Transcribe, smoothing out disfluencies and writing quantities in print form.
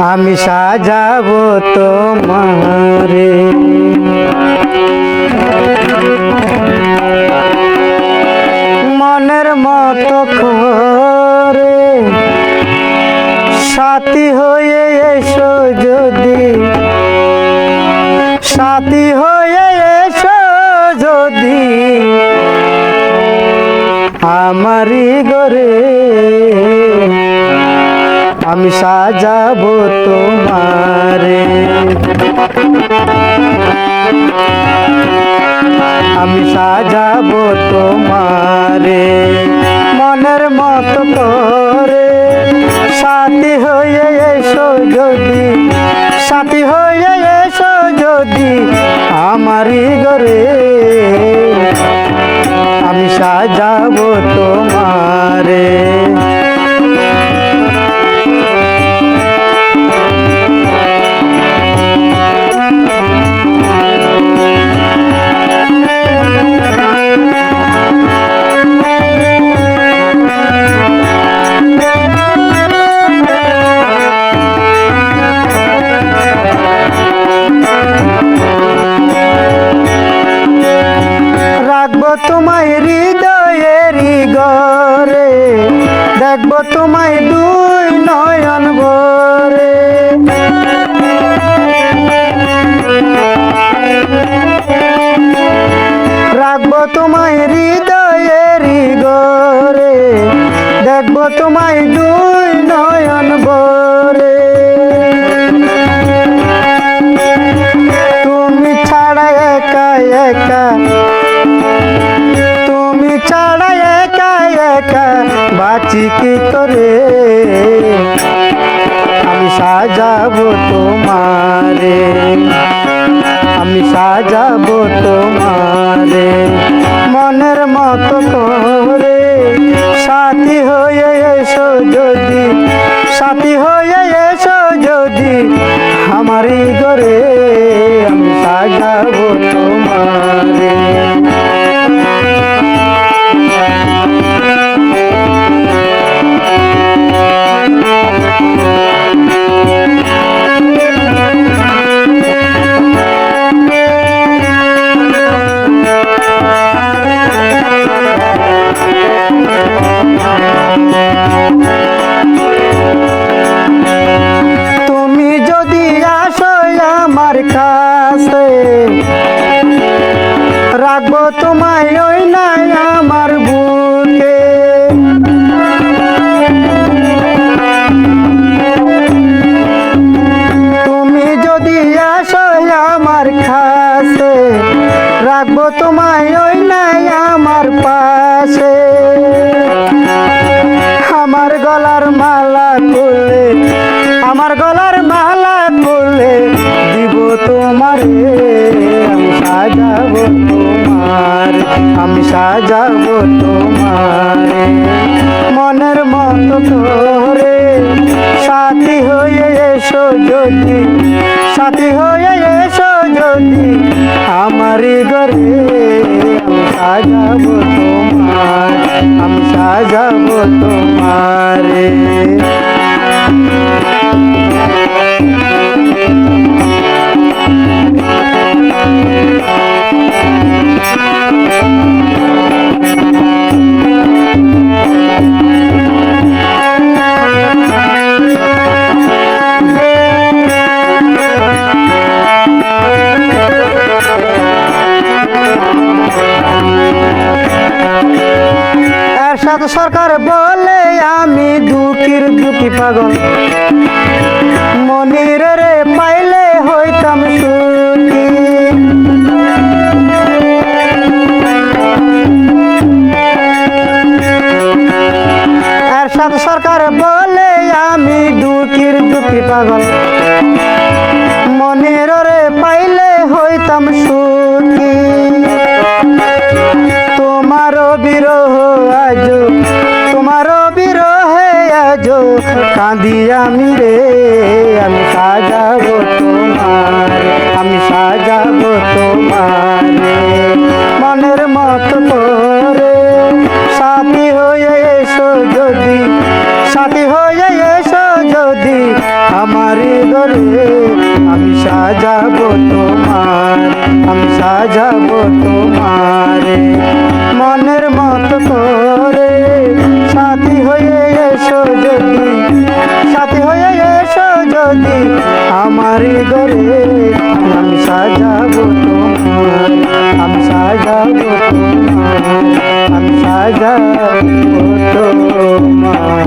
আমি সাজাবো তোমারে মনের মতো করে সাথী হয়ে এসো যদি সাথী হয়ে এসো যদি আমারি ঘরে আমি সাজাবো তোমারে আমি সাজাবো তোমারে মনের মতো করে সাথী হয়ে এসো যদি সাথী হয়ে এসো যদি আমারি ঘরে আমি সাজাবো তোমারে রাখবো তোমায় হৃদয়েরই ঘরে দেখবো তোমায় দুই নয়ন ভরে রাখবো তোমায় হৃদয়েরই ঘরে দেখবো তোমায় দুই নয়ন ভরে তুমি ছাড়া একা একা তুমি ছাড়া একা একা বাঁচি কি করে আমি সাজাবো তোমারে আমি সাজাবো তোমারে মনের মতো করে সাথী হয়ে এসো যদি সাথী হয়ে এসো যদি আমারই ঘরে আমি সাজাবো তোমারে তুমি যদি আসো আমার কাছে রাখবো তোমায় ওই নাই আমার বুকে তুমি যদি আসো আমার কাছে রাখবো তোমায় ওই নাই আমার পাশে আমার গলার মালা খুলে আমার গলার মালা খুলে দিব তোমারে আমি সাজাবো তোমার আমি সাজাবো তোমারে মনের মতো করে সাথী হয়ে এসো যদি সাথী হয়ে এসো যদি আমারই ঘরে আমি সাজাবো তোমার আমি সাজাবো তোমারে এরশাদ সরকার বলে আমি দুঃখীর দুঃখী পাগল মনির রে পাইলে হইতাম সুখী এরশাদ সরকার বলে আমি দুঃখীর দুঃখী পাগল মনির রে পাইলে হইতাম সুখী তোমারও বিরহ আজো তোমারও বিরহে আজো কাঁদি আমি রে আমি সাজাবো তোমার আমি সাজাবো তোমারে মনের মতো করে সাথী হয়ে এসো যদি সাথী হয়ে এসো যদি আমারে সাজাবো তোমারে মনের মতো করে সাথী হয়ে এসো যদি সাথী হয়ে এসো যদি আমারই ঘরে আমি সাজাবো তোমার আমি সাজাবো তোমার আমি সাজাবো তোমার